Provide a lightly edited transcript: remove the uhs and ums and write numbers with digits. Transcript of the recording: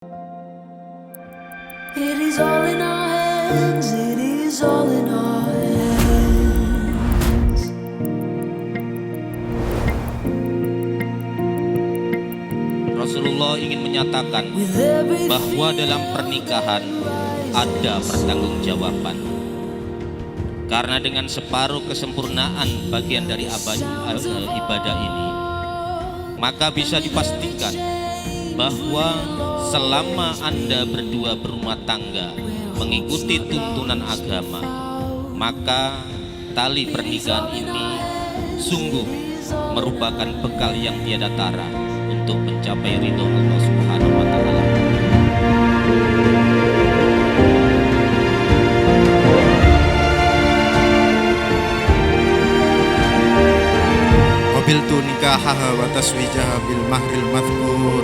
It is all in our hands, it is all in our hands. Rasulullah ingin menyatakan With everything bahwa dalam pernikahan ada pertanggungjawaban. Karena dengan separuh kesempurnaan bagian dari ibadah ini, maka bisa dipastikan bahwa selama Anda berdua berumah tangga mengikuti tuntunan agama, maka tali pernikahan ini sungguh merupakan bekal yang tiada tara untuk mencapai ridho Allah Subhanahu wa Ta'ala. Qabiltu nikahaha wa taswijaha bil mahril madhkur